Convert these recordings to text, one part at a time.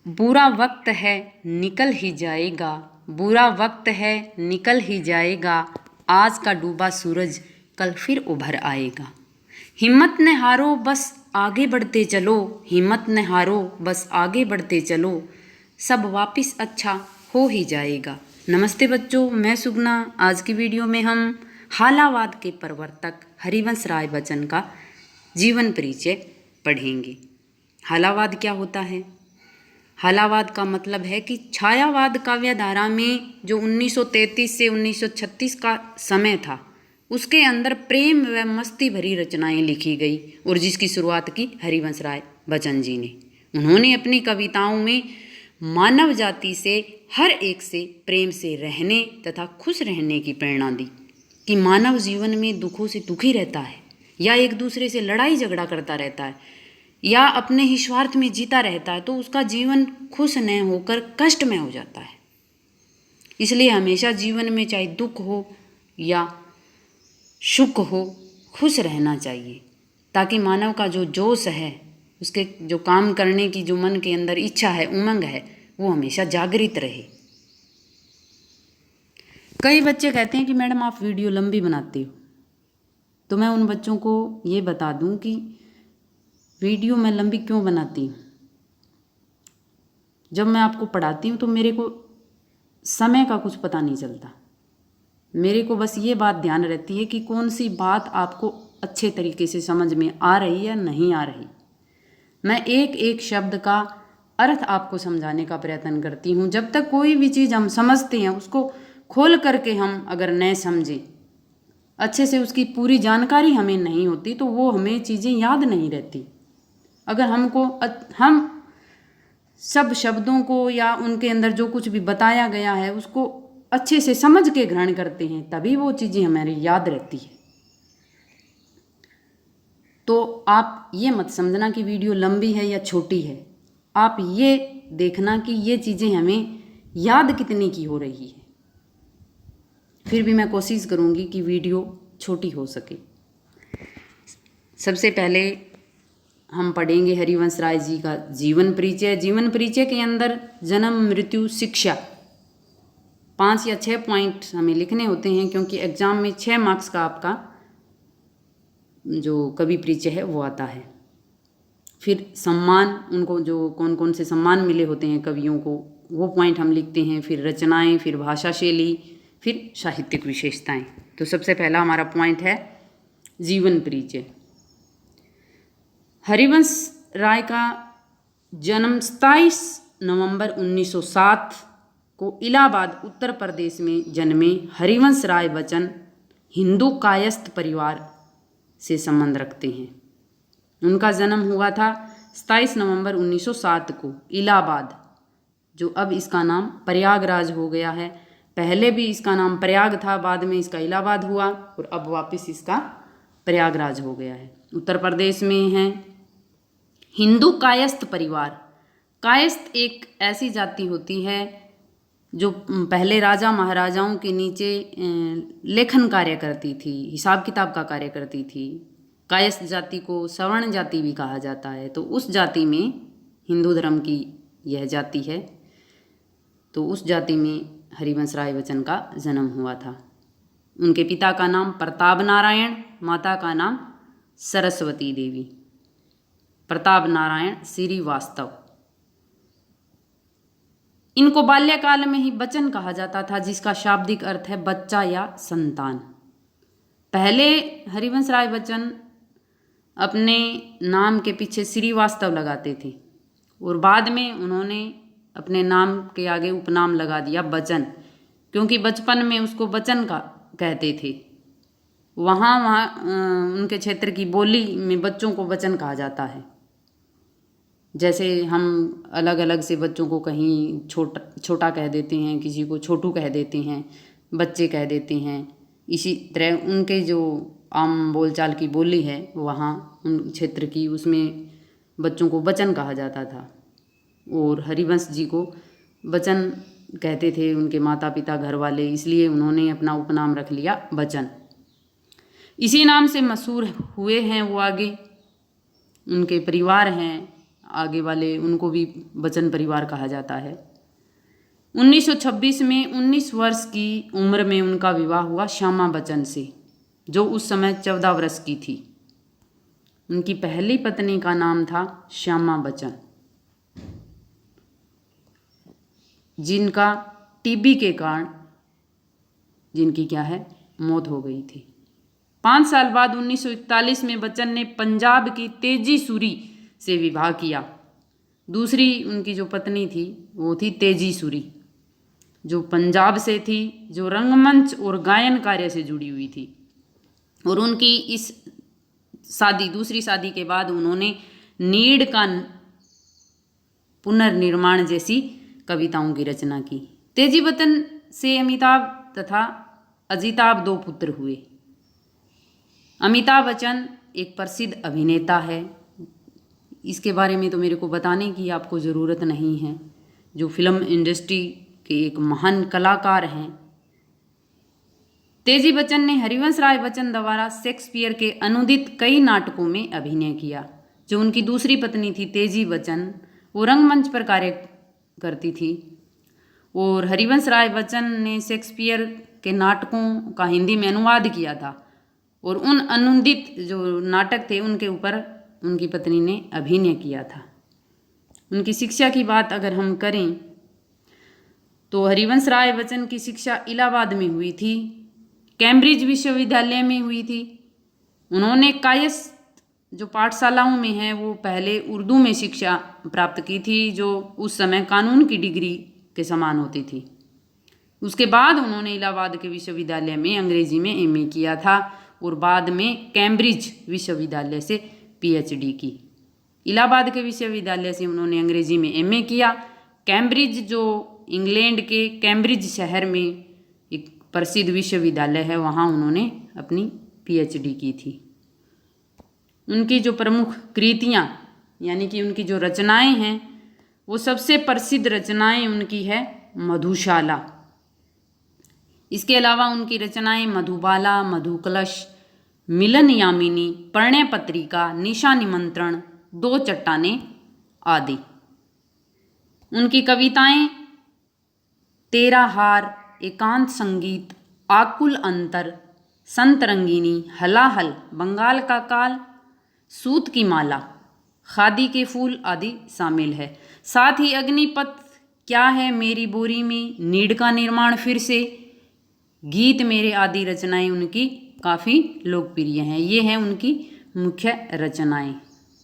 बुरा वक्त है निकल ही जाएगा, बुरा वक्त है निकल ही जाएगा, आज का डूबा सूरज कल फिर उभर आएगा। हिम्मत न हारो बस आगे बढ़ते चलो, हिम्मत न हारो बस आगे बढ़ते चलो, सब वापस अच्छा हो ही जाएगा। नमस्ते बच्चों, मैं सुगना। आज की वीडियो में हम हालावाद के प्रवर्तक हरिवंश राय बच्चन का जीवन परिचय पढ़ेंगे। हालावाद क्या होता है? हालावाद का मतलब है कि छायावाद काव्यधारा में जो 1933 से 1936 का समय था, उसके अंदर प्रेम व मस्ती भरी रचनाएं लिखी गई और जिसकी शुरुआत की हरिवंश राय बच्चन जी ने। उन्होंने अपनी कविताओं में मानव जाति से हर एक से प्रेम से रहने तथा खुश रहने की प्रेरणा दी कि मानव जीवन में दुखों से दुखी रहता है या एक दूसरे से लड़ाई झगड़ा करता रहता है या अपने ही स्वार्थ में जीता रहता है तो उसका जीवन खुश न होकर कष्टमय हो जाता है। इसलिए हमेशा जीवन में चाहे दुख हो या सुख हो, खुश रहना चाहिए ताकि मानव का जो जोश है, उसके जो काम करने की जो मन के अंदर इच्छा है, उमंग है, वो हमेशा जागृत रहे। कई बच्चे कहते हैं कि मैडम आप वीडियो लंबी बनाती हो, तो मैं उन बच्चों को ये बता दूं कि वीडियो मैं लंबी क्यों बनाती हूँ। जब मैं आपको पढ़ाती हूँ तो मेरे को समय का कुछ पता नहीं चलता। मेरे को बस ये बात ध्यान रहती है कि कौन सी बात आपको अच्छे तरीके से समझ में आ रही या नहीं आ रही। मैं एक एक शब्द का अर्थ आपको समझाने का प्रयत्न करती हूँ। जब तक कोई भी चीज़ हम समझते हैं, उसको खोल करके हम अगर न समझें, अच्छे से उसकी पूरी जानकारी हमें नहीं होती, तो वो हमें चीज़ें याद नहीं रहती। अगर हम सब शब्दों को या उनके अंदर जो कुछ भी बताया गया है उसको अच्छे से समझ के ग्रहण करते हैं, तभी वो चीज़ें हमारी याद रहती है। तो आप ये मत समझना कि वीडियो लंबी है या छोटी है, आप ये देखना कि ये चीज़ें हमें याद कितनी की हो रही है। फिर भी मैं कोशिश करूँगी कि वीडियो छोटी हो सके। सबसे पहले हम पढ़ेंगे हरिवंश राय जी का जीवन परिचय। जीवन परिचय के अंदर जन्म, मृत्यु, शिक्षा, 5 या 6 पॉइंट हमें लिखने होते हैं, क्योंकि एग्जाम में 6 मार्क्स का आपका जो कवि परिचय है वो आता है। फिर सम्मान, उनको जो कौन कौन से सम्मान मिले होते हैं कवियों को, वो पॉइंट हम लिखते हैं। फिर रचनाएं, फिर भाषा शैली, फिर साहित्यिक विशेषताएं। तो सबसे पहला हमारा पॉइंट है जीवन परिचय। हरिवंश राय का जन्म 27 नवंबर 1907 को इलाहाबाद उत्तर प्रदेश में जन्मे हरिवंश राय बच्चन हिंदू कायस्थ परिवार से संबंध रखते हैं। उनका जन्म हुआ था 27 नवंबर 1907 को इलाहाबाद, जो अब इसका नाम प्रयागराज हो गया है। पहले भी इसका नाम प्रयाग था, बाद में इसका इलाहाबाद हुआ और अब वापस इसका प्रयागराज हो गया है। उत्तर प्रदेश में है। हिंदू कायस्थ परिवार। कायस्थ एक ऐसी जाति होती है जो पहले राजा महाराजाओं के नीचे लेखन कार्य करती थी, हिसाब किताब का कार्य करती थी। कायस्थ जाति को सवर्ण जाति भी कहा जाता है। तो उस जाति में हिंदू धर्म की यह जाति है, तो उस जाति में हरिवंश राय बच्चन का जन्म हुआ था। उनके पिता का नाम प्रताप नारायण, माता का नाम सरस्वती देवी। प्रताप नारायण श्रीवास्तव। इनको बाल्यकाल में ही बच्चन कहा जाता था, जिसका शाब्दिक अर्थ है बच्चा या संतान। पहले हरिवंश राय बच्चन अपने नाम के पीछे श्रीवास्तव लगाते थे और बाद में उन्होंने अपने नाम के आगे उपनाम लगा दिया बच्चन, क्योंकि बचपन में उसको बच्चन का कहते थे। वहाँ उनके क्षेत्र की बोली में बच्चों को बच्चन कहा जाता है। जैसे हम अलग अलग से बच्चों को कहीं छोटा कह देते हैं, किसी को छोटू कह देते हैं, बच्चे कह देते हैं। इसी तरह उनके जो आम बोलचाल की बोली है वहाँ उन क्षेत्र की, उसमें बच्चों को बच्चन कहा जाता था। और हरिवंश जी को बच्चन कहते थे उनके माता पिता, घर वाले, इसलिए उन्होंने अपना उपनाम रख लिया बच्चन। इसी नाम से मशहूर हुए हैं वो आगे। उनके परिवार हैं, आगे वाले उनको भी बच्चन परिवार कहा जाता है। 1926 में 19 वर्ष की उम्र में उनका विवाह हुआ श्यामा बच्चन से, जो उस समय 14 वर्ष की थी। उनकी पहली पत्नी का नाम था श्यामा बच्चन, जिनका टीबी के कारण जिनकी क्या है मौत हो गई थी। 5 साल बाद 1941 में बच्चन ने पंजाब की तेजी सूरी से विवाह किया। दूसरी उनकी जो पत्नी थी वो थी तेजी सूरी, जो पंजाब से थी, जो रंगमंच और गायन कार्य से जुड़ी हुई थी। और उनकी इस दूसरी शादी के बाद उन्होंने नीड़ का पुनर्निर्माण जैसी कविताओं की रचना की। तेजी बच्चन से अमिताभ तथा अजिताभ 2 पुत्र हुए। अमिताभ बच्चन एक प्रसिद्ध अभिनेता है, इसके बारे में तो मेरे को बताने की आपको ज़रूरत नहीं है, जो फिल्म इंडस्ट्री के एक महान कलाकार हैं। तेजी बच्चन ने हरिवंश राय बच्चन द्वारा शेक्सपियर के अनुदित कई नाटकों में अभिनय किया। जो उनकी दूसरी पत्नी थी तेजी बच्चन, वो रंगमंच पर कार्य करती थी, और हरिवंश राय बच्चन ने शेक्सपियर के नाटकों का हिंदी में अनुवाद किया था, और उन अनुदित जो नाटक थे उनके ऊपर उनकी पत्नी ने अभिनय किया था। उनकी शिक्षा की बात अगर हम करें तो हरिवंश राय बच्चन की शिक्षा इलाहाबाद में हुई थी, कैम्ब्रिज विश्वविद्यालय में हुई थी। उन्होंने कायस्थ जो पाठशालाओं में है वो पहले उर्दू में शिक्षा प्राप्त की थी, जो उस समय कानून की डिग्री के समान होती थी। उसके बाद उन्होंने इलाहाबाद के विश्वविद्यालय में अंग्रेजी में एमए किया था, और बाद में कैम्ब्रिज विश्वविद्यालय से पीएचडी की। इलाहाबाद के विश्वविद्यालय से उन्होंने अंग्रेजी में एमए किया। कैम्ब्रिज जो इंग्लैंड के कैम्ब्रिज शहर में एक प्रसिद्ध विश्वविद्यालय है, वहाँ उन्होंने अपनी पीएचडी की थी। उनकी जो प्रमुख कृतियाँ यानी कि उनकी जो रचनाएं हैं, वो सबसे प्रसिद्ध रचनाएं उनकी है मधुशाला। इसके अलावा उनकी रचनाएं मधुबाला, मधुकलश, मिलन यामिनी, प्रणय पत्रिका, निशा निमंत्रण, 2 चट्टानें आदि। उनकी कविताएं तेरा हार, एकांत संगीत, आकुल अंतर, संत रंगीनी, हलाहल, बंगाल का काल, सूत की माला, खादी के फूल आदि शामिल है। साथ ही अग्निपथ, क्या है मेरी बोरी में, नीड़ का निर्माण फिर से, गीत मेरे आदि रचनाएं उनकी काफ़ी लोकप्रिय हैं। ये हैं उनकी मुख्य रचनाएं।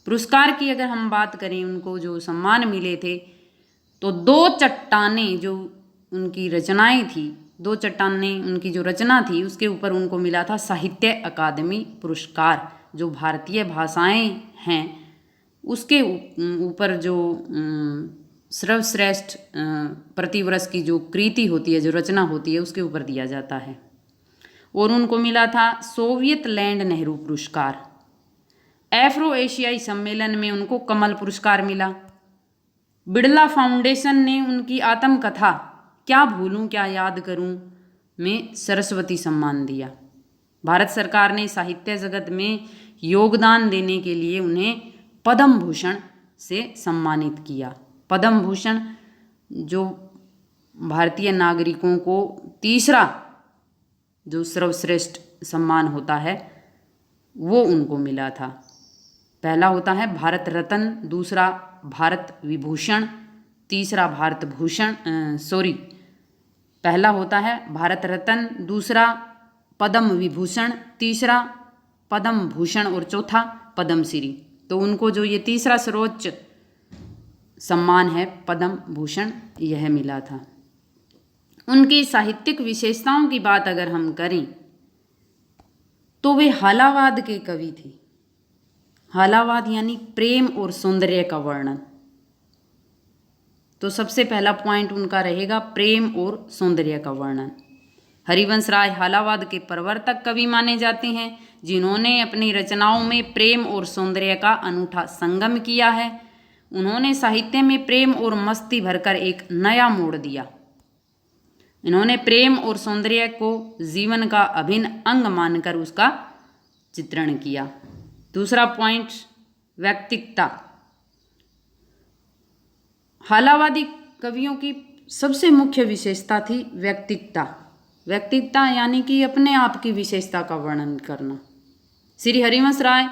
पुरस्कार की अगर हम बात करें, उनको जो सम्मान मिले थे, तो 2 चट्टानें जो उनकी रचनाएं थी, 2 चट्टानें उनकी जो रचना थी उसके ऊपर उनको मिला था साहित्य अकादमी पुरस्कार। जो भारतीय भाषाएं हैं उसके ऊपर जो सर्वश्रेष्ठ प्रतिवर्ष की जो कृति होती है, जो रचना होती है, उसके ऊपर दिया जाता है। और उनको मिला था सोवियत लैंड नेहरू पुरस्कार। एफ्रो एशियाई सम्मेलन में उनको कमल पुरस्कार मिला। बिड़ला फाउंडेशन ने उनकी आत्मकथा क्या भूलूं क्या याद करूं में सरस्वती सम्मान दिया। भारत सरकार ने साहित्य जगत में योगदान देने के लिए उन्हें पद्म भूषण से सम्मानित किया। पद्म भूषण जो भारतीय नागरिकों को तीसरा जो सर्वश्रेष्ठ सम्मान होता है वो उनको मिला था। पहला होता है भारत रत्न, दूसरा भारत विभूषण, तीसरा भारत भूषण पहला होता है भारत रत्न, दूसरा पद्म विभूषण, तीसरा पद्म भूषण और चौथा पद्मश्री। तो उनको जो ये तीसरा सर्वोच्च सम्मान है पद्म भूषण, यह मिला था। उनकी साहित्यिक विशेषताओं की बात अगर हम करें तो वे हालावाद के कवि थे। हालावाद यानी प्रेम और सौंदर्य का वर्णन। तो सबसे पहला पॉइंट उनका रहेगा प्रेम और सौंदर्य का वर्णन। हरिवंश राय हालावाद के प्रवर्तक कवि माने जाते हैं, जिन्होंने अपनी रचनाओं में प्रेम और सौंदर्य का अनूठा संगम किया है। उन्होंने साहित्य में प्रेम और मस्ती भरकर एक नया मोड़ दिया। इन्होंने प्रेम और सौंदर्य को जीवन का अभिन्न अंग मानकर उसका चित्रण किया। दूसरा पॉइंट व्यक्तित्व। हालावादी कवियों की सबसे मुख्य विशेषता थी व्यक्तिकता। व्यक्तिकता यानी कि अपने आप की विशेषता का वर्णन करना। श्री हरिवंश राय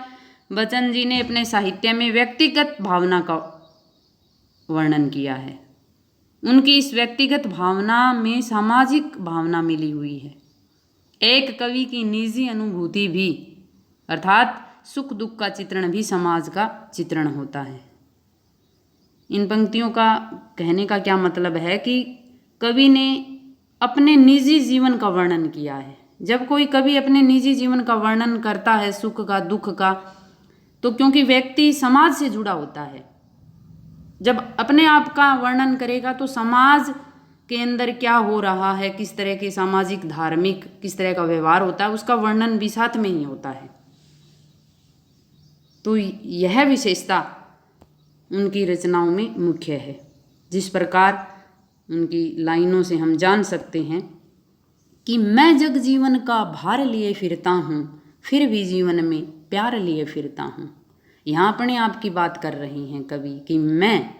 बच्चन जी ने अपने साहित्य में व्यक्तिगत भावना का वर्णन किया है। उनकी इस व्यक्तिगत भावना में सामाजिक भावना मिली हुई है। एक कवि की निजी अनुभूति भी, अर्थात सुख दुख का चित्रण भी समाज का चित्रण होता है। इन पंक्तियों का कहने का क्या मतलब है कि कवि ने अपने निजी जीवन का वर्णन किया है। जब कोई कवि अपने निजी जीवन का वर्णन करता है, सुख का दुख का, तो क्योंकि व्यक्ति समाज से जुड़ा होता है, जब अपने आप का वर्णन करेगा तो समाज के अंदर क्या हो रहा है, किस तरह के सामाजिक धार्मिक किस तरह का व्यवहार होता है, उसका वर्णन भी साथ में ही होता है। तो यह विशेषता उनकी रचनाओं में मुख्य है। जिस प्रकार उनकी लाइनों से हम जान सकते हैं कि मैं जग जीवन का भार लिए फिरता हूँ, फिर भी जीवन में प्यार लिए फिरता हूँ। यहाँ अपने आप की बात कर रही हैं कवि कि मैं,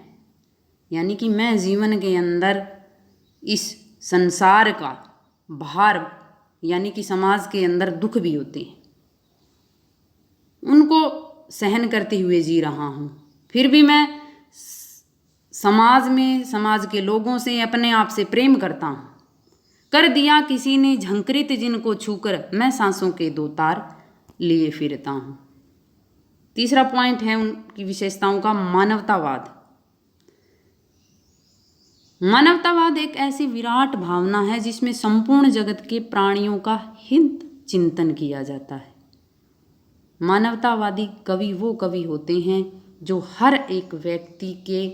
यानी कि मैं जीवन के अंदर इस संसार का भार, यानी कि समाज के अंदर दुख भी होते हैं, उनको सहन करते हुए जी रहा हूँ। फिर भी मैं समाज में, समाज के लोगों से, अपने आप से प्रेम करता हूँ। कर दिया किसी ने झंकृत जिनको छूकर, मैं सांसों के दो तार लिए फिरता हूँ। तीसरा पॉइंट है उनकी विशेषताओं का मानवतावाद। मानवतावाद एक ऐसी विराट भावना है जिसमें संपूर्ण जगत के प्राणियों का हित चिंतन किया जाता है। मानवतावादी कवि वो कवि होते हैं जो हर एक व्यक्ति के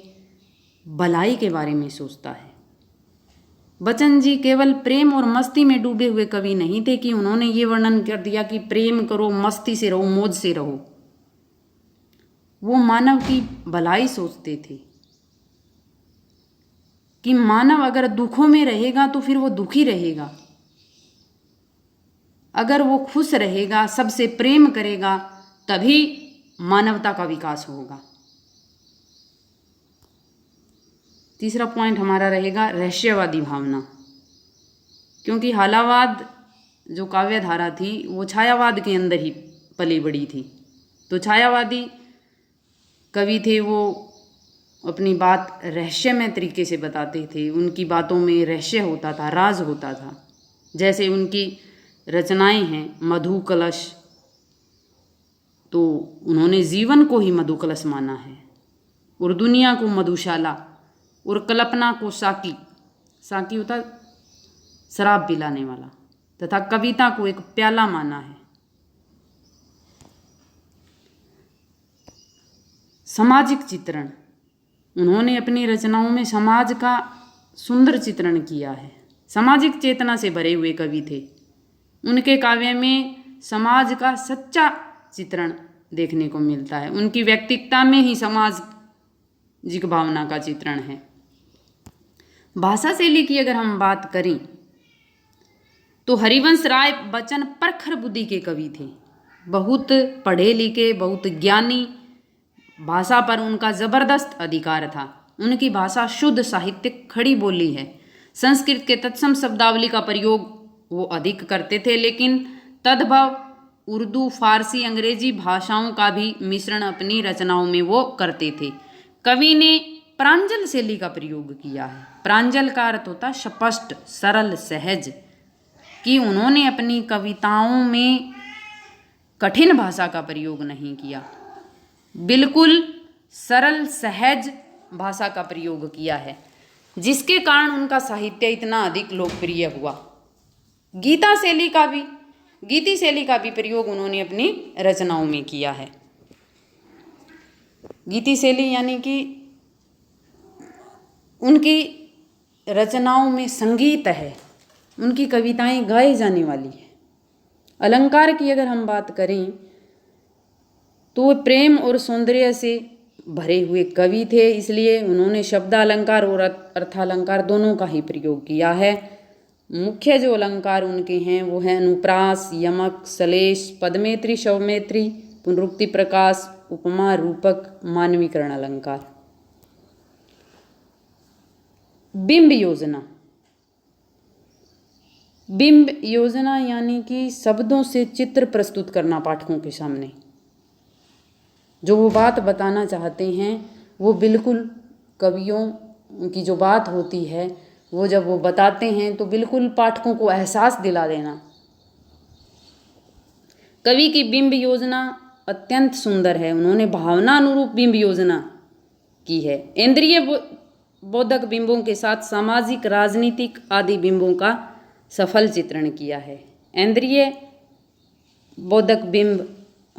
भलाई के बारे में सोचता है। बच्चन जी केवल प्रेम और मस्ती में डूबे हुए कवि नहीं थे कि उन्होंने ये वर्णन कर दिया कि प्रेम करो, मस्ती से रहो, मौज से रहो। वो मानव की भलाई सोचते थे कि मानव अगर दुखों में रहेगा तो फिर वो दुखी रहेगा, अगर वो खुश रहेगा, सबसे प्रेम करेगा, तभी मानवता का विकास होगा। तीसरा पॉइंट हमारा रहेगा रहस्यवादी भावना, क्योंकि हालावाद जो काव्यधारा थी वो छायावाद के अंदर ही पली बड़ी थी। तो छायावादी कवि थे, वो अपनी बात रहस्यमय तरीके से बताते थे। उनकी बातों में रहस्य होता था, राज होता था। जैसे उनकी रचनाएं हैं मधु कलश, तो उन्होंने जीवन को ही मधु कलश माना है, और दुनिया को मधुशाला, और कल्पना को साकी, साकी होता शराब पिलाने वाला, तथा कविता को एक प्याला माना है। सामाजिक चित्रण, उन्होंने अपनी रचनाओं में समाज का सुंदर चित्रण किया है। सामाजिक चेतना से भरे हुए कवि थे। उनके काव्य में समाज का सच्चा चित्रण देखने को मिलता है। उनकी व्यक्तिकता में ही सामाजिक भावना का चित्रण है। भाषा शैली की अगर हम बात करें तो हरिवंश राय बच्चन प्रखर बुद्धि के कवि थे। बहुत पढ़े लिखे, बहुत ज्ञानी, भाषा पर उनका जबरदस्त अधिकार था। उनकी भाषा शुद्ध साहित्यिक खड़ी बोली है। संस्कृत के तत्सम शब्दावली का प्रयोग वो अधिक करते थे, लेकिन तद्भव उर्दू, फारसी, अंग्रेजी भाषाओं का भी मिश्रण अपनी रचनाओं में वो करते थे। कवि ने प्रांजल शैली का प्रयोग किया है। प्रांजल का अर्थ होता है स्पष्ट, सरल, सहज, कि उन्होंने अपनी कविताओं में कठिन भाषा का प्रयोग नहीं किया, बिल्कुल सरल सहज भाषा का प्रयोग किया है, जिसके कारण उनका साहित्य इतना अधिक लोकप्रिय हुआ। गीति शैली का भी प्रयोग उन्होंने अपनी रचनाओं में किया है। गीति शैली यानी कि उनकी रचनाओं में संगीत है, उनकी कविताएं गाई जाने वाली है। अलंकार की अगर हम बात करें तो वे प्रेम और सौंदर्य से भरे हुए कवि थे, इसलिए उन्होंने शब्दालंकार और अर्थालंकार दोनों का ही प्रयोग किया है। मुख्य जो अलंकार उनके हैं वो है अनुप्रास, यमक, सलेश, पदमेत्री, शवमेत्री, पुनरुक्ति प्रकाश, उपमा, रूपक, मानवीकरण अलंकार। बिंब योजना। बिंब योजना यानी कि शब्दों से चित्र प्रस्तुत करना पाठकों के सामने। जो वो बात बताना चाहते हैं वो बिल्कुल कवियों की जो बात होती है वो जब वो बताते हैं तो बिल्कुल पाठकों को एहसास दिला देना। कवि की बिंब योजना अत्यंत सुंदर है। उन्होंने भावना अनुरूप बिंब योजना की है। इंद्रिय बोधक बिंबों के साथ सामाजिक, राजनीतिक आदि बिंबों का सफल चित्रण किया है। इंद्रिय बोधक बिंब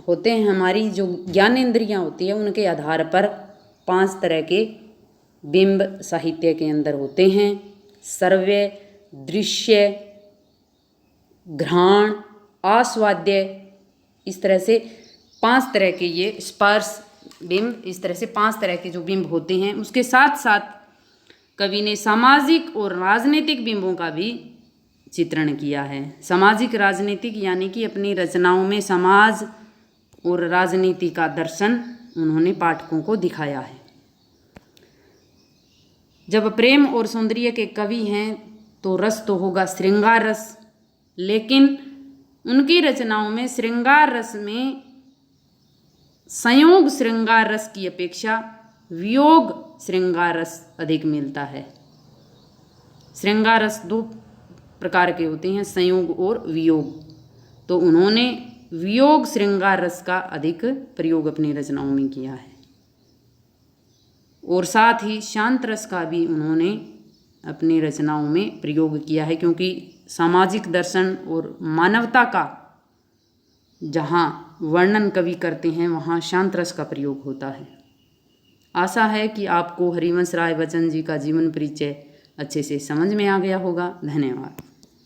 होते हैं हमारी जो ज्ञानेंद्रियां होती है उनके आधार पर 5 तरह के बिंब साहित्य के अंदर होते हैं। श्रव्य, दृश्य, घ्राण, आस्वाद्य, इस तरह से 5 तरह के ये स्पर्श बिंब, इस तरह से 5 तरह के जो बिंब होते हैं। उसके साथ साथ कवि ने सामाजिक और राजनीतिक बिंबों का भी चित्रण किया है। सामाजिक राजनीतिक यानी कि अपनी रचनाओं में समाज और राजनीति का दर्शन उन्होंने पाठकों को दिखाया है। जब प्रेम और सौंदर्य के कवि हैं तो रस तो होगा श्रृंगार रस, लेकिन उनकी रचनाओं में श्रृंगार रस में संयोग श्रृंगार रस की अपेक्षा वियोग श्रृंगार रस अधिक मिलता है। श्रृंगार रस 2 प्रकार के होते हैं, संयोग और वियोग। तो उन्होंने वियोग श्रृंगार रस का अधिक प्रयोग अपनी रचनाओं में किया है और साथ ही शांत रस का भी उन्होंने अपनी रचनाओं में प्रयोग किया है, क्योंकि सामाजिक दर्शन और मानवता का जहाँ वर्णन कवि करते हैं वहाँ शांत रस का प्रयोग होता है। आशा है कि आपको हरिवंश राय बच्चन जी का जीवन परिचय अच्छे से समझ में आ गया होगा। धन्यवाद।